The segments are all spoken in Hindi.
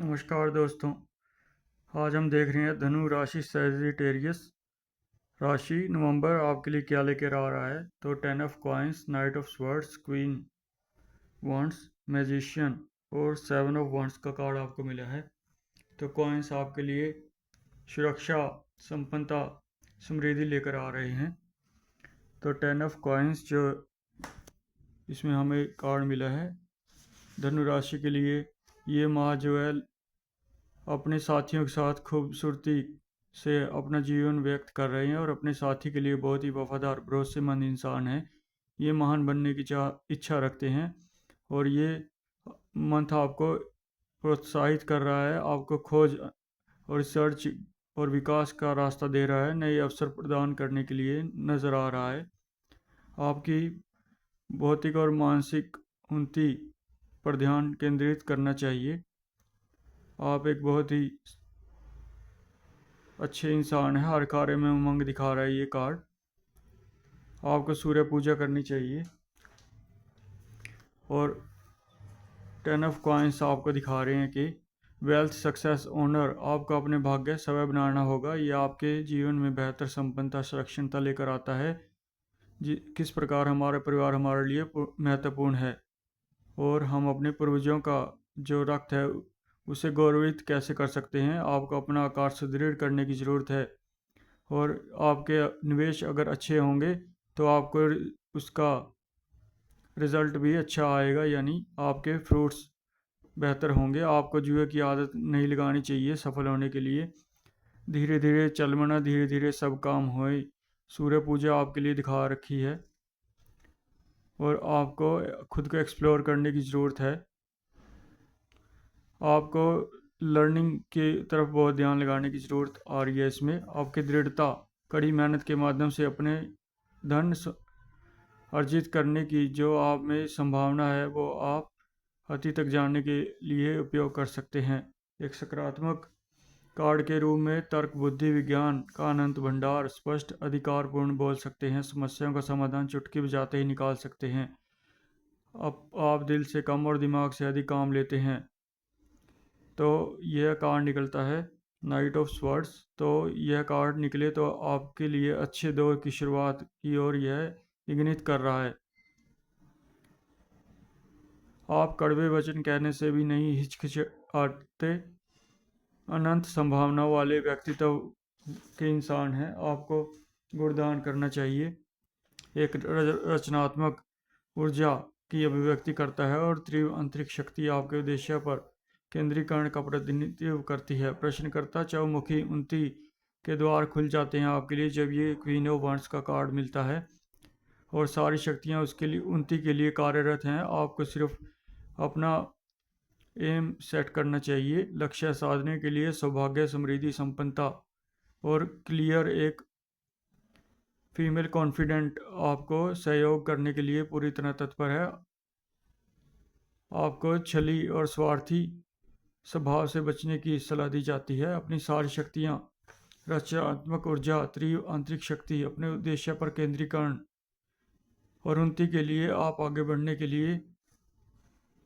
नमस्कार दोस्तों। आज हम देख रहे हैं धनु राशि सैजिटेरियस राशि नवंबर आपके लिए क्या लेकर आ रहा है। तो 10 of coins, night of swords, queen wands, magician और 7 ऑफ वॉन्ड्स का कार्ड आपको मिला है। तो कॉइंस आपके लिए सुरक्षा, संपन्नता, समृद्धि लेकर आ रहे हैं। तो 10 ऑफ कॉइंस जो इसमें हमें कार्ड मिला है धनु राशि के लिए, ये माह जो है अपने साथियों के साथ खूबसूरती से अपना जीवन व्यक्त कर रहे हैं और अपने साथी के लिए बहुत ही वफादार भरोसेमंद इंसान हैं। ये महान बनने की इच्छा रखते हैं और ये मंथ आपको प्रोत्साहित कर रहा है, आपको खोज और रिसर्च और विकास का रास्ता दे रहा है, नए अवसर प्रदान करने के लिए नज़र आ रहा है। आपकी भौतिक और मानसिक उन्नति पर ध्यान केंद्रित करना चाहिए। आप एक बहुत ही अच्छे इंसान है, हर कार्य में उमंग दिखा रहा है ये कार्ड। आपको सूर्य पूजा करनी चाहिए। और 10 ऑफ कॉइंस आपको दिखा रहे हैं कि वेल्थ, सक्सेस, ऑनर, आपको अपने भाग्य समय बनाना होगा। ये आपके जीवन में बेहतर संपन्नता, सुरक्षितता लेकर आता है। किस प्रकार हमारा परिवार हमारे लिए महत्वपूर्ण है और हम अपने पूर्वजों का जो रक्त है उसे गौरवित कैसे कर सकते हैं। आपको अपना आकार सुदृढ़ करने की ज़रूरत है और आपके निवेश अगर अच्छे होंगे तो आपको उसका रिज़ल्ट भी अच्छा आएगा, यानी आपके फ्रूट्स बेहतर होंगे। आपको जुए की आदत नहीं लगानी चाहिए सफल होने के लिए। धीरे धीरे चलमना, धीरे धीरे सब काम होए, सूर्य पूजा आपके लिए दिखा रखी है। और आपको खुद को एक्सप्लोर करने की ज़रूरत है। आपको लर्निंग की तरफ बहुत ध्यान लगाने की ज़रूरत आ रही है। इसमें आपकी दृढ़ता, कड़ी मेहनत के माध्यम से अपने धन अर्जित करने की जो आप में संभावना है वो आप अति तक जानने के लिए उपयोग कर सकते हैं। एक सकारात्मक कार्ड के रूप में तर्क, बुद्धि, विज्ञान का अनंत भंडार, स्पष्ट, अधिकारपूर्ण बोल सकते हैं, समस्याओं का समाधान चुटकी बजाते ही निकाल सकते हैं। अब आप दिल से कम और दिमाग से अधिक काम लेते हैं। तो यह कार्ड निकलता है नाइट ऑफ स्वर्ड्स। तो यह कार्ड निकले तो आपके लिए अच्छे दौर की शुरुआत की ओर यह इंगित कर रहा है। आप कड़वे वचन कहने से भी नहीं हिचकिचाते। अनंत संभावनाओं वाले व्यक्तित्व के इंसान हैं। आपको गुणगान करना चाहिए। एक रचनात्मक ऊर्जा की अभिव्यक्ति करता है और तीव्र अंतरिक्ष शक्ति आपके उद्देश्य पर केंद्रीकरण का प्रतिनिधित्व करती है। प्रश्नकर्ता चौमुखी उन्नति के द्वार खुल जाते हैं आपके लिए जब ये क्वीन ऑफ वांड्स का कार्ड मिलता है और सारी शक्तियाँ उसके लिए उन्नति के लिए कार्यरत हैं। आपको सिर्फ अपना एम सेट करना चाहिए। लक्ष्य साधने के लिए सौभाग्य, समृद्धि, संपन्नता और क्लियर एक फीमेल कॉन्फिडेंट आपको सहयोग करने के लिए पूरी तरह तत्पर है। आपको छली और स्वार्थी स्वभाव से बचने की सलाह दी जाती है। अपनी सारी शक्तियाँ, रचनात्मक ऊर्जा, तीव्र आंतरिक शक्ति, अपने उद्देश्य पर केंद्रीकरण और उन्नति के लिए आप आगे बढ़ने के लिए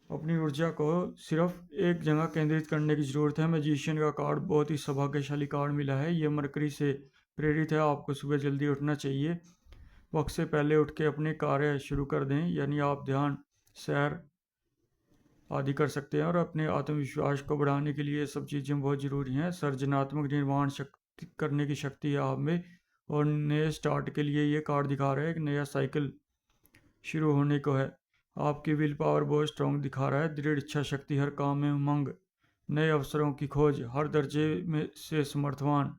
अपनी ऊर्जा को सिर्फ एक जगह केंद्रित करने की ज़रूरत है। मैजिशियन का कार्ड बहुत ही सौभाग्यशाली कार्ड मिला है। ये मरकरी से प्रेरित है। आपको सुबह जल्दी उठना चाहिए। वक्त से पहले उठ के अपने कार्य शुरू कर दें, यानी आप ध्यान, सैर आदि कर सकते हैं। और अपने आत्मविश्वास को बढ़ाने के लिए ये सब चीज़ें बहुत ज़रूरी हैं। सर्जनात्मक निर्माण शक्ति करने की शक्ति है आप में और नए स्टार्ट के लिए ये कार्ड दिखा रहा है एक नया साइकिल शुरू होने को है। आपकी विल पावर बहुत स्ट्रॉन्ग दिखा रहा है। दृढ़ इच्छा शक्ति, हर काम में उमंग, नए अवसरों की खोज, हर दर्जे में से समर्थवान।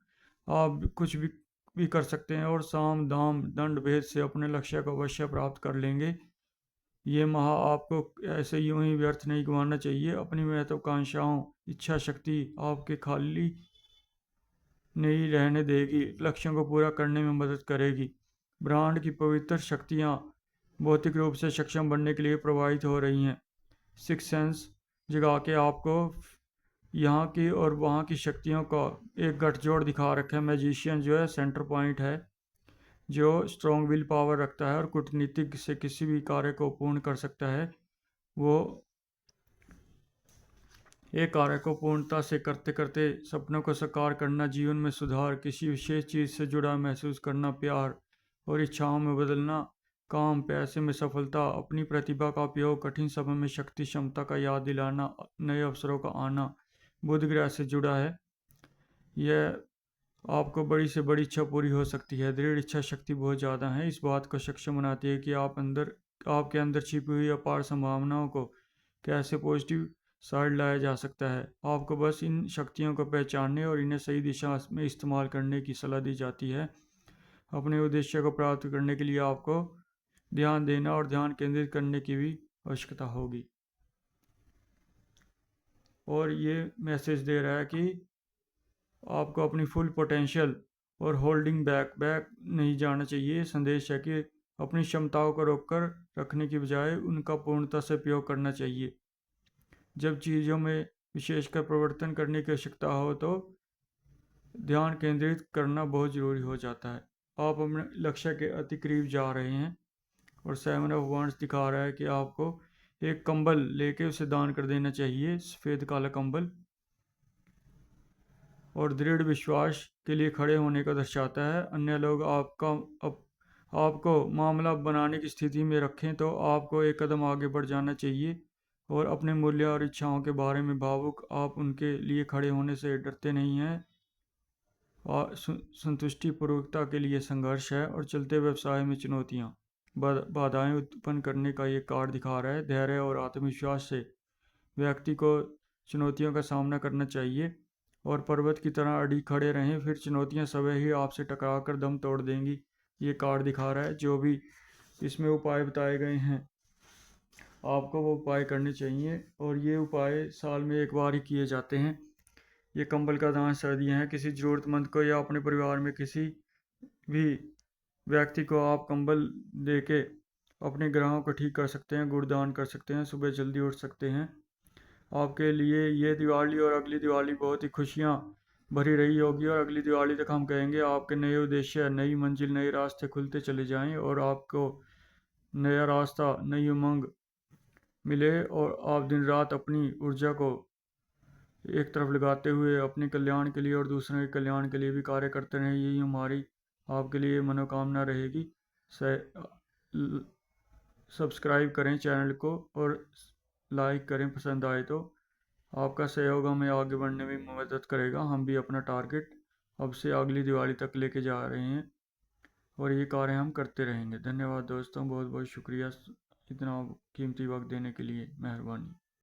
आप कुछ भी कर सकते हैं और साम दाम दंड भेद से अपने लक्ष्य को अवश्य प्राप्त कर लेंगे। ये माह आपको ऐसे यूं ही व्यर्थ नहीं गंवाना चाहिए। अपनी महत्वाकांक्षाओं, इच्छा शक्ति आपके खाली नहीं रहने देगी, लक्ष्यों को पूरा करने में मदद करेगी। ब्रांड की पवित्र शक्तियाँ भौतिक रूप से सक्षम बनने के लिए प्रवाहित हो रही हैं। सिक्स सेंस जगा के आपको यहाँ की और वहाँ की शक्तियों का एक गठजोड़ दिखा रखा है। मैजिशियन जो है सेंटर पॉइंट है, जो स्ट्रॉन्ग विल पावर रखता है और कूटनीतिक से किसी भी कार्य को पूर्ण कर सकता है। वो एक कार्य को पूर्णता से करते करते सपनों को साकार करना, जीवन में सुधार, किसी विशेष चीज़ से जुड़ा महसूस करना, प्यार और इच्छाओं में बदलना, काम पैसे में सफलता, अपनी प्रतिभा का उपयोग, कठिन समय में शक्ति क्षमता का याद दिलाना, नए अवसरों का आना, बुध ग्रह से जुड़ा है। यह आपको बड़ी से बड़ी इच्छा पूरी हो सकती है। दृढ़ इच्छा शक्ति बहुत ज़्यादा है, इस बात को सक्षम बनाती है कि आपके अंदर छिपी हुई अपार संभावनाओं को कैसे पॉजिटिव साइड लाया जा सकता है। आपको बस इन शक्तियों को पहचानने और इन्हें सही दिशा में इस्तेमाल करने की सलाह दी जाती है। अपने उद्देश्य को प्राप्त करने के लिए आपको ध्यान देना और ध्यान केंद्रित करने की भी आवश्यकता होगी। और ये मैसेज दे रहा है कि आपको अपनी फुल पोटेंशियल और होल्डिंग बैक नहीं जाना चाहिए। संदेश है कि अपनी क्षमताओं को रोककर रखने की बजाय उनका पूर्णता से उपयोग करना चाहिए। जब चीज़ों में विशेषकर परिवर्तन करने की आवश्यकता हो तो ध्यान केंद्रित करना बहुत ज़रूरी हो जाता है। आप अपने लक्ष्य के अति करीब जा रहे हैं। और 7 ऑफ वांड्स दिखा रहा है कि आपको एक कंबल लेके उसे दान कर देना चाहिए, सफ़ेद काला कंबल। और दृढ़ विश्वास के लिए खड़े होने का दर्शाता है। अन्य लोग आपको मामला बनाने की स्थिति में रखें तो आपको एक कदम आगे बढ़ जाना चाहिए और अपने मूल्य और इच्छाओं के बारे में भावुक, आप उनके लिए खड़े होने से डरते नहीं हैं। और संतुष्टि पूर्वकता के लिए संघर्ष है और चलते व्यवसाय में चुनौतियाँ बाधाएं उत्पन्न करने का ये कार्ड दिखा रहा है। धैर्य और आत्मविश्वास से व्यक्ति को चुनौतियों का सामना करना चाहिए और पर्वत की तरह अड़ी खड़े रहें, फिर चुनौतियां स्वयं ही आपसे टकरा कर दम तोड़ देंगी। ये कार्ड दिखा रहा है। जो भी इसमें उपाय बताए गए हैं आपको वो उपाय करने चाहिए और ये उपाय साल में एक बार ही किए जाते हैं। ये कंबल का दान सर्दियाँ हैं। किसी ज़रूरतमंद को या अपने परिवार में किसी भी व्यक्ति को आप कंबल दे के अपने ग्रहों को ठीक कर सकते हैं, गुणदान कर सकते हैं, सुबह जल्दी उठ सकते हैं। आपके लिए ये दिवाली और अगली दिवाली बहुत ही खुशियाँ भरी रही होगी और अगली दिवाली तक हम कहेंगे आपके नए उद्देश्य, नई मंजिल, नए रास्ते खुलते चले जाएं और आपको नया रास्ता, नई उमंग मिले और आप दिन रात अपनी ऊर्जा को एक तरफ लगाते हुए अपने कल्याण के लिए और दूसरों के कल्याण के लिए भी कार्य करते रहें। यही हमारी आपके लिए मनोकामना रहेगी। सब्सक्राइब करें चैनल को और लाइक करें पसंद आए तो। आपका सहयोग हमें आगे बढ़ने में मदद करेगा। हम भी अपना टारगेट अब से अगली दिवाली तक लेके जा रहे हैं और ये कार्य हम करते रहेंगे। धन्यवाद दोस्तों, बहुत बहुत शुक्रिया इतना कीमती वक्त देने के लिए। मेहरबानी।